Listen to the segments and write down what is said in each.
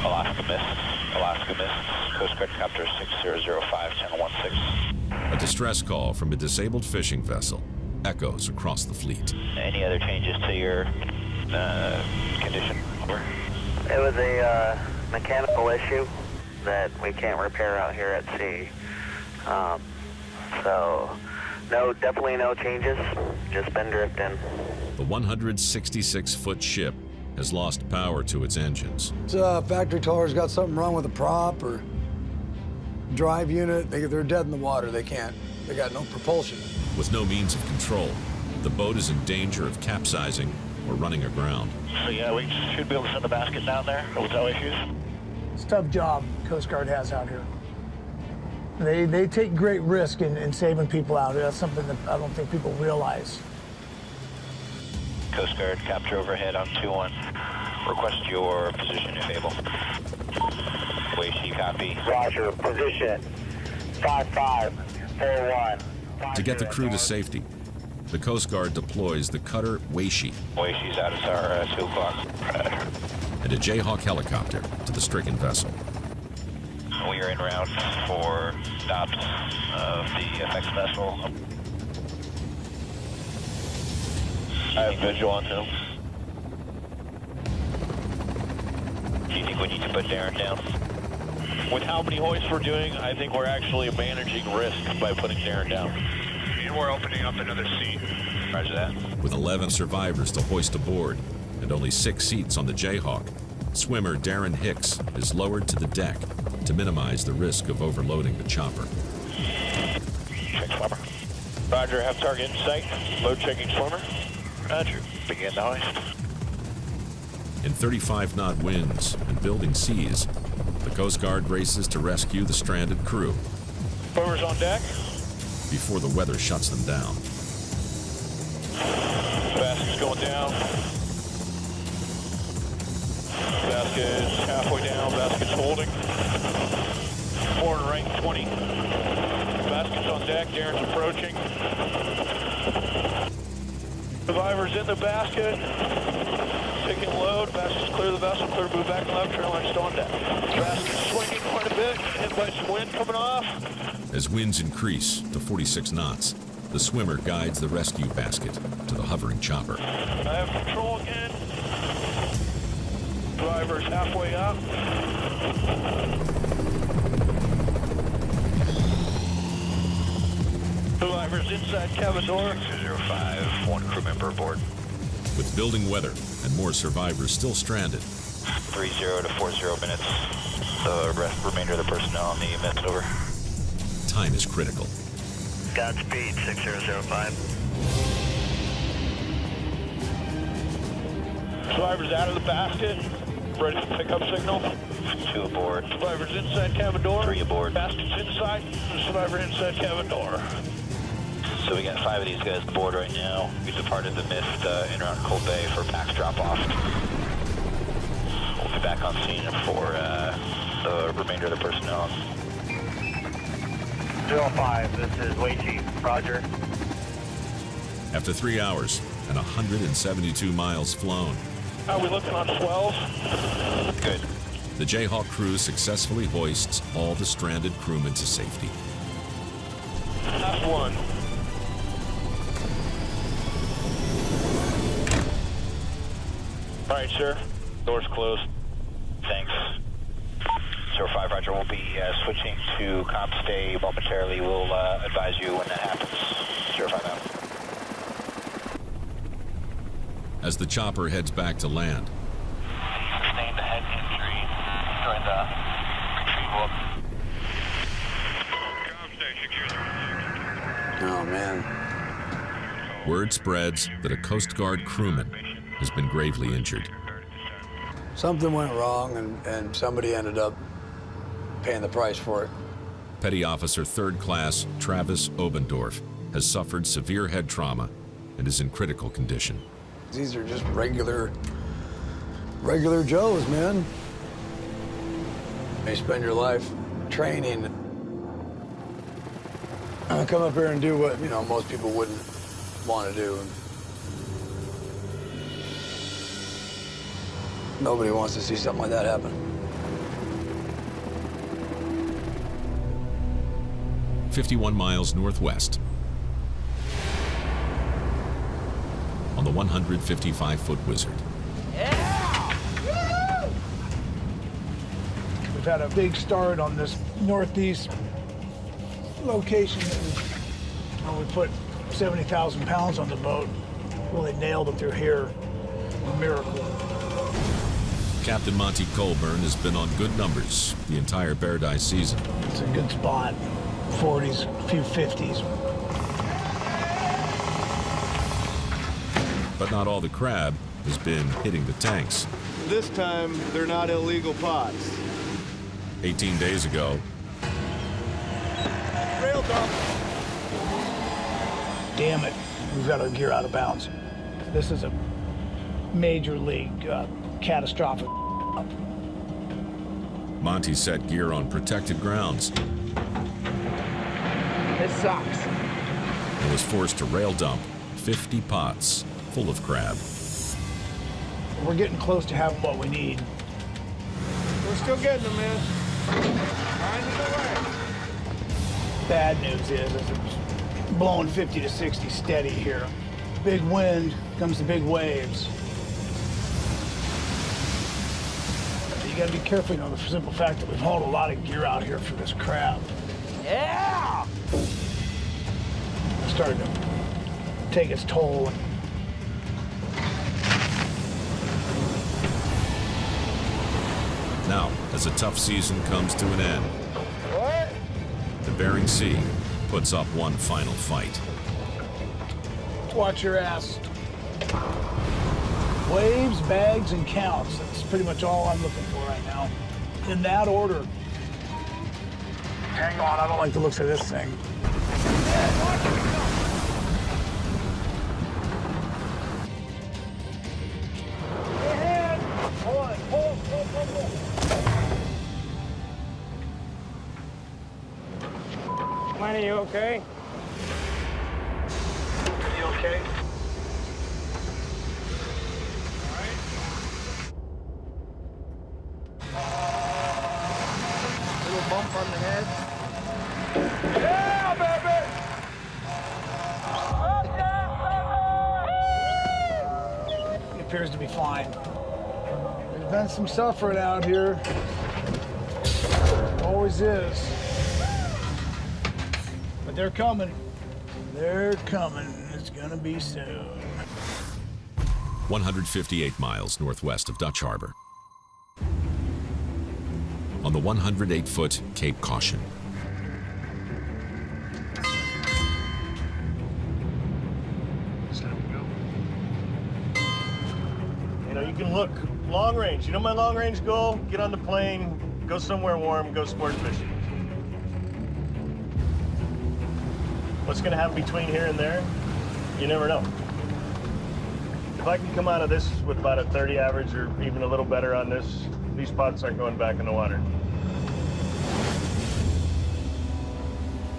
Alaska Mist, Coast Guard Copter 6005, channel 16. A distress call from a disabled fishing vessel echoes across the fleet. Any other changes to your condition? Over. It was a mechanical issue that we can't repair out here at sea. So, no, definitely no changes, just been drifting. The 166-foot ship has lost power to its engines. Factory tower's got something wrong with the prop or drive unit. They're dead in the water. They got no propulsion. With no means of control, the boat is in danger of capsizing or running aground. So yeah, we should be able to send the basket down there without issues. It's a tough job Coast Guard has out here. They take great risk in saving people out here. That's something that I don't think people realize. Coast Guard, capture overhead on 2-1. Request your position if able. Weishi, copy. Roger, position 5541. To get the crew to safety, the Coast Guard deploys the cutter Weishi Weishi's out of our 2 o'clock. and a Jayhawk helicopter to the stricken vessel. We are en route for stops of the effects vessel. I have visual on him. Do you think we need to put Darren down? With how many hoists we're doing, I think we're actually managing risk by putting Darren down. And we're opening up another seat. Roger that. With 11 survivors to hoist aboard and only 6 seats on the Jayhawk, swimmer Darren Hicks is lowered to the deck to minimize the risk of overloading the chopper. Check swimmer. Roger, have target in sight. Load checking swimmer. Roger. Begin the hoist. In 35-knot winds and building seas, the Coast Guard races to rescue the stranded crew Swimmer's on deck. before the weather shuts them down. Basket's going down. Basket's halfway down. Basket's holding. Forward right 20. Basket's on deck. Darren's approaching. Survivors in the basket. Taking load. Basket's clear of the vessel. Clear to move back left. Trail line still on deck. Basket's swinging quite a bit. Hit by some wind coming off. As winds increase to 46 knots, the swimmer guides the rescue basket to the hovering chopper. I have control again. Driver's halfway up. Survivors inside cabin door. 205, 1 crew member aboard. With building weather and more survivors still stranded, 30 to 40 minutes. The remainder of the personnel on the mist over. time is critical. Godspeed 6005. Survivors out of the basket. Ready for pickup signal. 2 aboard. Survivors inside cabin door. 3 aboard. Baskets inside. Survivor inside cabin door. So we got 5 of these guys aboard right now. We departed the mist in around Cold Bay for PAX drop-off. We'll be back on scene for the remainder of the personnel. 05, this is Weishi. Roger. After 3 hours and 172 miles flown, How are we looking on swells? Good. the Jayhawk crew successfully hoists all the stranded crewmen to safety. Last one. All right, sir. Door's closed. Thanks. 05, Roger. We'll be switching to comp stay momentarily. We'll advise you when that happens. 05 out. As the chopper heads back to land, Sustained head injury. Join the retrieval. Oh, man. word spreads that a Coast Guard crewman has been gravely injured. Something went wrong, and somebody ended up paying the price for it. Petty Officer 3rd Class Travis Obendorf has suffered severe head trauma and is in critical condition. These are just regular Joes, man. You spend your life training. Come up here and do what, most people wouldn't want to do. Nobody wants to see something like that happen. 51 miles northwest. On the 155-foot Wizard. We've had a big start on this northeast location. We put 70,000 pounds on the boat. Really nailed it through here. A miracle. Captain Monty Colburn has been on good numbers the entire Paradise season. It's a good spot. 40s, a few 50s. But not all the crab has been hitting the tanks. This time, they're not illegal pots. 18 days ago, Rail dump. Damn it, we've got our gear out of bounds. This is a major league catastrophic. Monty set gear on protected grounds This sucks. and was forced to rail dump 50 pots full of crab. We're getting close to having what we need. We're still getting them, man. Finding the way. Bad news is it's blowing 50 to 60 steady here. Big wind comes the big waves. You gotta be careful, the simple fact that we've hauled a lot of gear out here for this crab. Yeah! It's starting to take its toll. Now, as a tough season comes to an end, What? the Bering Sea puts up one final fight. Watch your ass. Waves, bags, and counts. That's pretty much all I'm looking for right now. In that order. Hang on, I don't like the looks of this thing. Are you okay? You okay? Little bump on the head. Yeah, baby! He appears to be fine. There's been some suffering out here. Always is. But they're coming. They're coming. It's gonna be soon. 158 miles northwest of Dutch Harbor. On the 108-foot Cape Caution. You can look long range. You know my long range goal? Get on the plane, go somewhere warm, go sport fishing. What's gonna happen between here and there? You never know. If I can come out of this with about a 30 average or even a little better on this, these pots aren't going back in the water.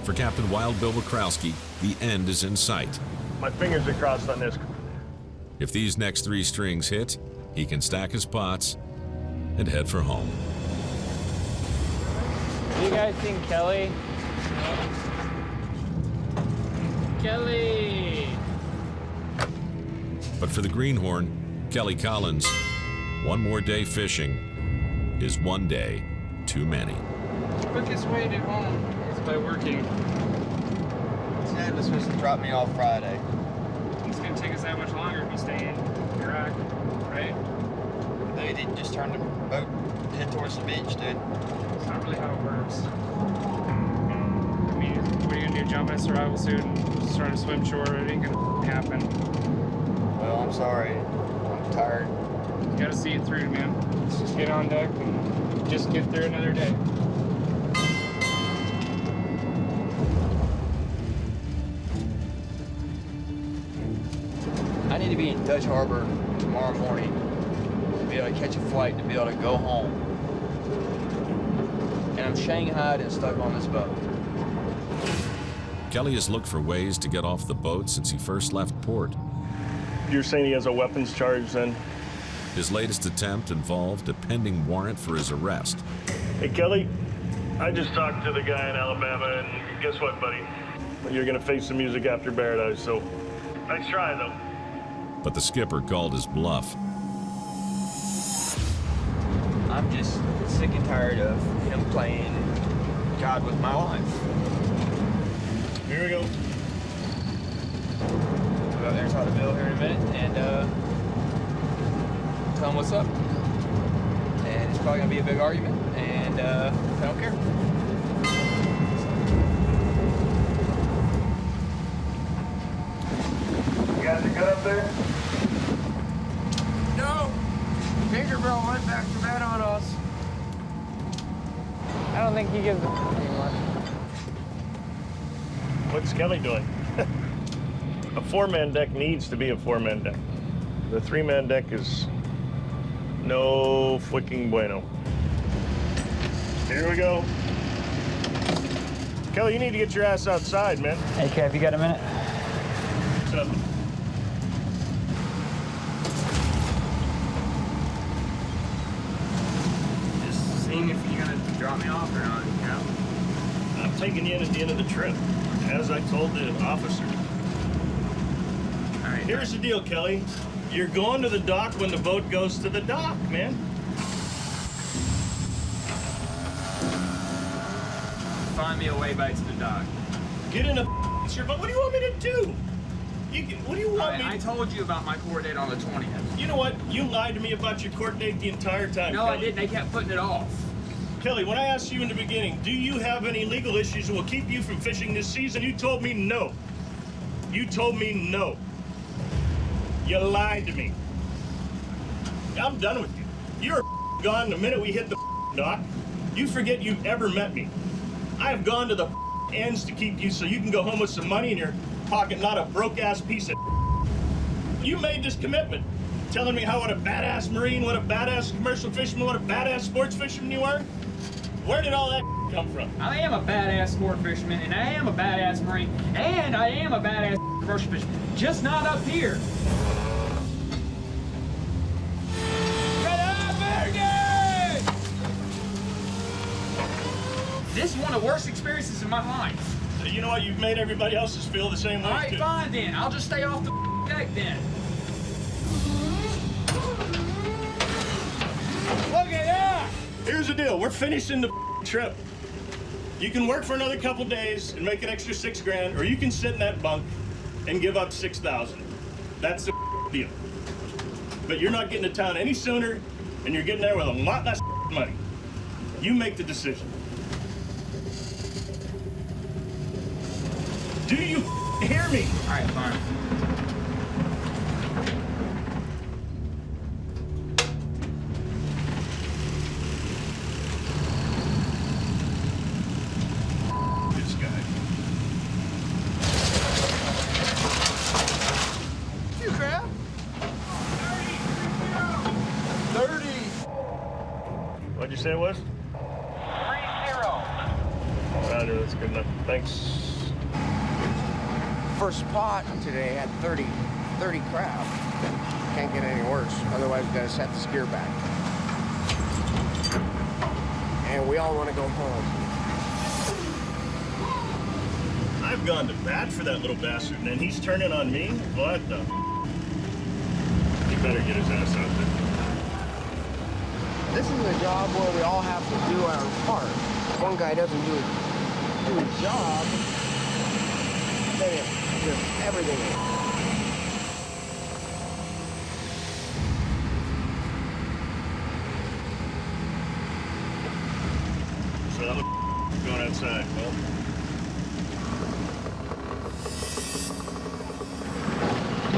For Captain Wild Bill Wachowski, the end is in sight. My fingers are crossed on this. If these next 3 strings hit, he can stack his pots and head for home. Have you guys seen Kelly? Kelly! But for the Greenhorn, Kelly Collins, one more day fishing is one day too many. The quickest way to home is by working. Ted was supposed to drop me off Friday. It's gonna take us that much longer if you stay in Iraq, right? They didn't just turn the boat, head towards the beach, dude. It's not really how it works. I mean, what are you gonna do, jump in a survival suit and start to swim shore? It ain't gonna happen. Well, I'm sorry. I'm tired. You gotta see it through, man. Let's just get on deck and just get through another day. I need to be in Dutch Harbor tomorrow morning to be able to catch a flight to be able to go home. And I'm shanghaied and stuck on this boat. Kelly has looked for ways to get off the boat since he first left port. You're saying he has a weapons charge then? His latest attempt involved a pending warrant for his arrest. Hey, Kelly, I just talked to the guy in Alabama, and guess what, buddy? You're gonna face the music after Paradise, so nice try, though. But the skipper called his bluff. I'm just sick and tired of him playing God with my life. Here we go. We'll go out there and talk to Bill here in a minute and tell him what's up. And it's probably gonna be a big argument, and I don't care. You guys are good up there? No! Tinkerbell went back to bed on us. I don't think he gives a much. What's Kelly doing? A four-man deck needs to be a four-man deck. The three-man deck is no freaking bueno. Here we go. Kelly, you need to get your ass outside, man. Hey, Kev, you got a minute? What's up? Just seeing if you're gonna drop me off or not, Kev. I'm taking you in at the end of the trip, as I told the officer. All right. Here's the deal, Kelly. You're going to the dock when the boat goes to the dock, man. Find me a way back to the dock. Get in a shirt, but what do you want me to do? What do you want me to... I told you about my court date on the 20th. You know what? You lied to me about your court date the entire time, No, Kelly. I didn't. They kept putting it off. Kelly, when I asked you in the beginning, do you have any legal issues that will keep you from fishing this season, you told me no. You told me no. You lied to me. I'm done with you. You're gone the minute we hit the dock. You forget you ever met me. I have gone to the ends to keep you so you can go home with some money in your pocket, not a broke-ass piece of... You made this commitment, telling me what a badass Marine, what a badass commercial fisherman, what a badass sports fisherman you are. Where did all that come from? I am a badass sport fisherman, and I am a badass Marine, and I am a badass commercial fisherman. Just not up here. This is one of the worst experiences in my life. You know what? You've made everybody else's feel the same way, All right, too. fine then. I'll just stay off the deck then. Look at that! Here's the deal. We're finishing the trip. You can work for another couple days and make an extra $6,000, or you can sit in that bunk and give up $6,000. That's the deal. But you're not getting to town any sooner, and you're getting there with a lot less money. You make the decision. Do you hear me? All right, fine. This guy. You crap? 30. What'd you say it was? 3-0. Roger, that's good enough. Thanks. First spot today had 30 crab. Can't get any worse. Otherwise, we gotta set the skier back. And we all want to go home. I've gone to bat for that little bastard, and then he's turning on me? What the? He better get his ass out there. This is a job where we all have to do our part. If one guy doesn't do his job, then just everything. So I'm going outside. Well,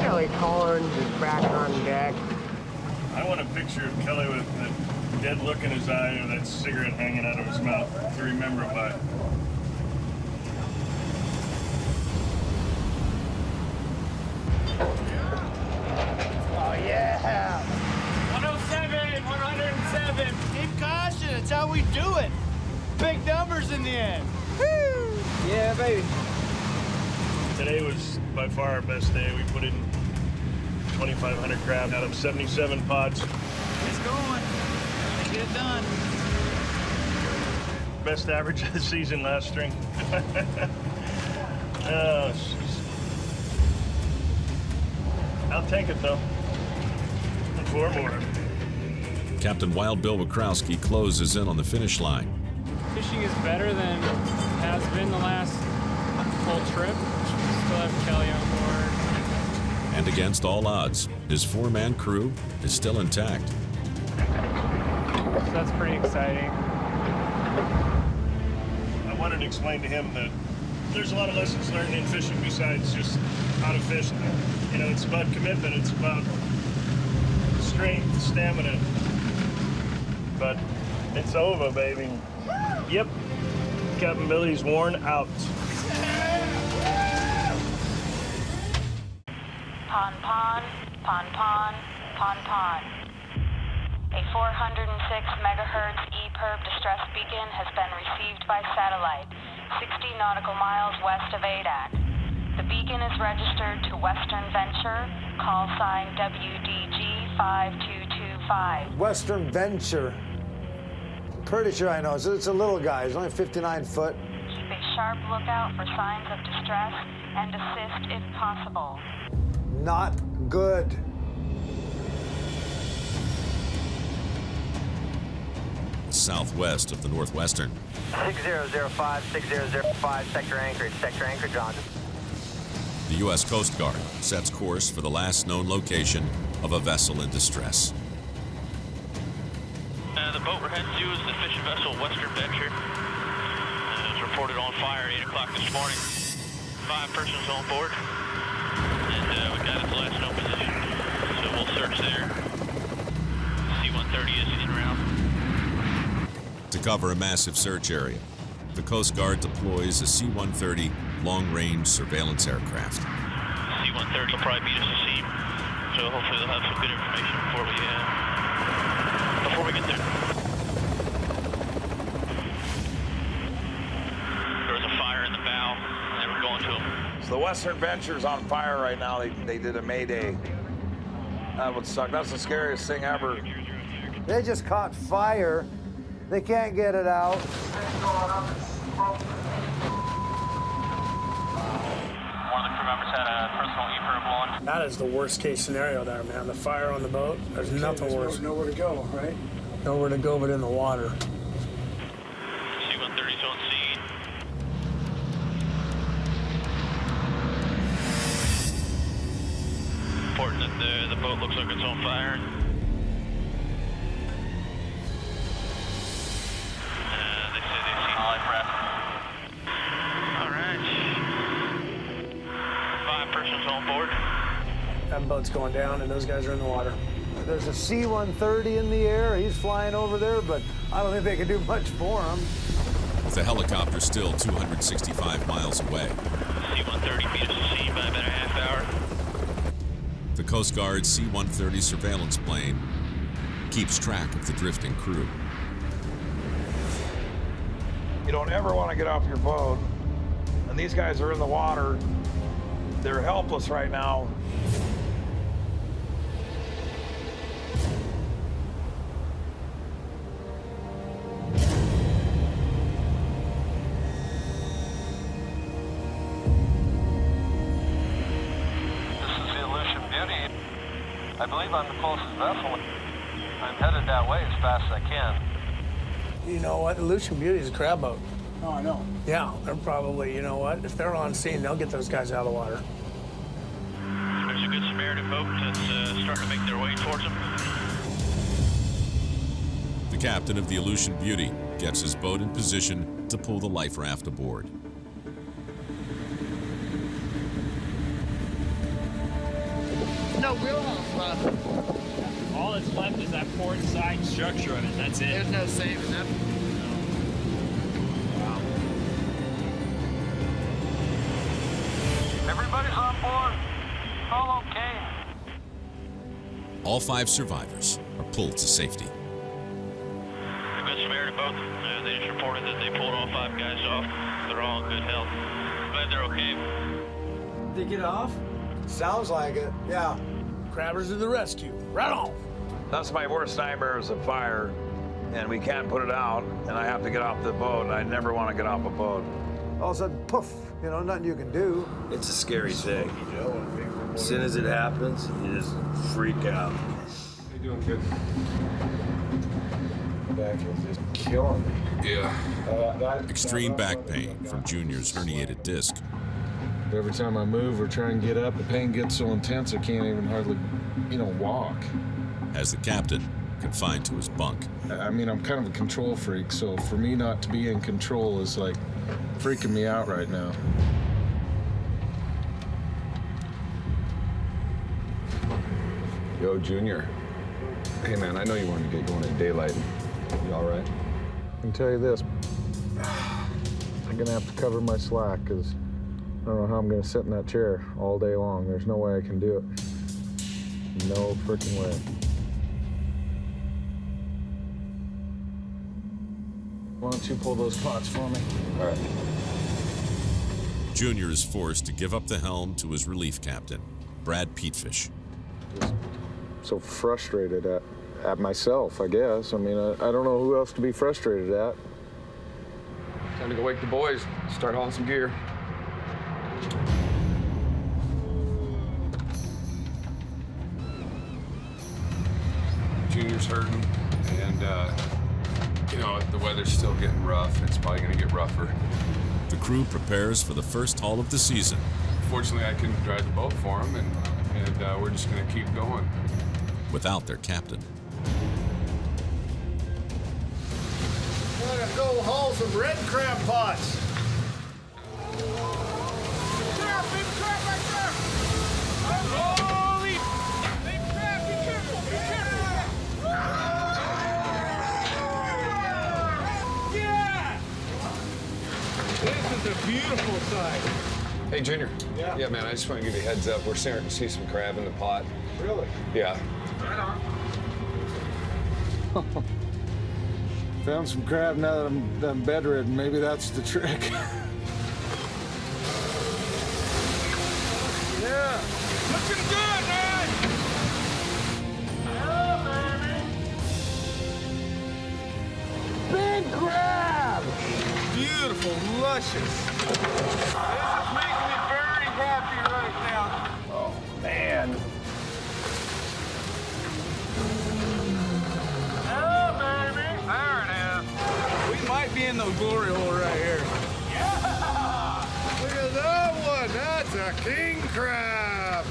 Kelly Collins is back on deck. I want a picture of Kelly with the dead look in his eye or that cigarette hanging out of his mouth to remember him by. Oh, yeah. 107, 107. Keep caution, it's how we do it. Big numbers in the end. Woo! Yeah, baby. Today was by far our best day. We put in 2,500 crab out of 77 pots. It's going. Let's get it done. best average of the season last string. Oh, jeez. I'll take it, though. 4 more. Captain Wild Bill Wachowski closes in on the finish line. Fishing is better than it has been the last whole trip. Still have Kelly on board. And against all odds, his 4-man crew is still intact. So that's pretty exciting. I wanted to explain to him that there's a lot of lessons learned in fishing besides just how to fish. You know, it's about commitment, it's about strength, stamina. But it's over, baby. Yep. Captain Billy's worn out. Pon pon, pon pon, pon pon. A 406 megahertz EPIRB distress beacon has been received by satellite, 60 nautical miles west of Adak. The beacon is registered to Western Venture, call sign WDG 5225. Western Venture. Pretty sure I know. It's a little guy. He's only 59 foot. Keep a sharp lookout for signs of distress and assist if possible. Not good. Southwest of the Northwestern. 6005, 6005, sector anchorage on. The U.S. Coast Guard sets course for the last known location of a vessel in distress. The boat we're heading to is the fishing vessel Western Venture. It was reported on fire at 8 o'clock this morning. 5 persons on board. And we got its last known position. So we'll search there. C-130 is en route. To cover a massive search area, the Coast Guard deploys a C-130 long-range surveillance aircraft. C-130 will probably beat us to sea. So hopefully they'll have some good information before we get there. There was a fire in the bow, and they were going to them. So the Western Venture's on fire right now. They did a mayday. That would suck. That's the scariest thing ever. They just caught fire. They can't get it out. One of the crew members had a personal EPIRB on. That is the worst case scenario there, man. The fire on the boat, there's nothing worse. Nowhere to go, right? Nowhere to go but in the water. C-130's on scene. Important that the boat looks like it's on fire. They say they've seen a life raft. All right. 5 persons on board. That boat's going down and those guys are in the water. There's a C-130 in the air. He's flying over there, but I don't think they can do much for him. With the helicopter still 265 miles away, C-130 beat us to sea by about a half hour. the Coast Guard C-130 surveillance plane keeps track of the drifting crew. You don't ever want to get off your boat, and these guys are in the water. They're helpless right now. I believe I'm the closest vessel. I'm headed that way as fast as I can. You know what? Aleutian Beauty is a crab boat. Oh, I know. Yeah, they're probably, you know what? If they're on scene, they'll get those guys out of the water. There's a Good Samaritan boat that's starting to make their way towards them. The captain of the Aleutian Beauty gets his boat in position to pull the life raft aboard. No wheelhouse left. All that's left is that port side structure of it. That's it. There's no saving that. Wow. Everybody's on board. All okay. All 5 survivors are pulled to safety. The Good Samaritan boat, they just reported that they pulled all 5 guys off. They're all in good health. Glad they're okay. Did they get off? Sounds like it, yeah. Crabbers to the rescue. Right on. That's my worst nightmare is a fire. and we can't put it out, and I have to get off the boat, and I never want to get off a boat. All of a sudden, poof, you know, nothing you can do. It's a scary thing. As soon as it happens, you just freak out. You're doing good. Back is just killing me. Yeah. Extreme back pain from Junior's herniated disc. Every time I move or try and get up, the pain gets so intense I can't even hardly, walk. As the captain, confined to his bunk. I mean, I'm kind of a control freak, so for me not to be in control is like freaking me out right now. Yo, Junior. Hey, man, I know you wanted to get going in daylight. You all right? I can tell you this. I'm gonna have to cover my slack, because I don't know how I'm gonna sit in that chair all day long. There's no way I can do it. No freaking way. Why don't you pull those pots for me? All right. Junior is forced to give up the helm to his relief captain, Brad Peatfish. Just so frustrated at myself, I guess. I mean, I don't know who else to be frustrated at. Time to go wake the boys, start hauling some gear. Junior's hurting, and the weather's still getting rough. It's probably gonna get rougher. The crew prepares for the first haul of the season. Fortunately, I can drive the boat for them, and we're just gonna keep going. Without their captain. I'm gonna go haul some red crab pots. There, big crab right there! Holy big crab, be careful, be careful! Yeah! This is a beautiful sight. Hey, Junior. Yeah? Yeah, man, I just want to give you a heads up. We're starting to see some crab in the pot. Really? Yeah. Right on. Found some crab now that I'm bedridden. Maybe that's the trick. Yeah. Looking good, man! Yeah, baby. Big crab! Beautiful, luscious. This is making me very happy right now. Oh, man. Yeah, baby. There it is. We might be in the glory hole right here. Yeah! Look at that one. That's a king crab.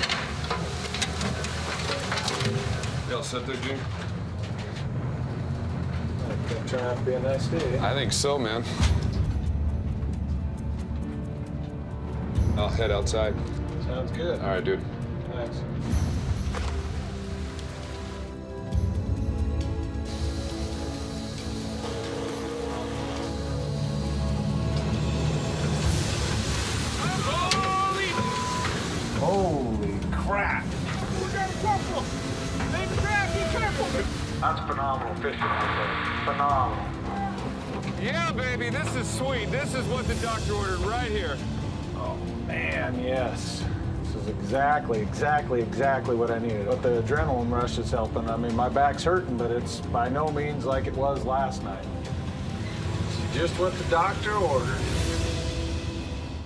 You all set there, Junior? Turn out to be a nice day. I think so, man. I'll head outside. Sounds good. All right, dude. Thanks. Holy crap. We got a couple. Big crab, be careful. That's phenomenal fishing right there. Phenomenal. Yeah, baby, this is sweet. This is what the doctor ordered right here. Oh, man, yes. This is exactly what I needed. But the adrenaline rush is helping. I mean, my back's hurting, but it's by no means like it was last night. Just what the doctor ordered.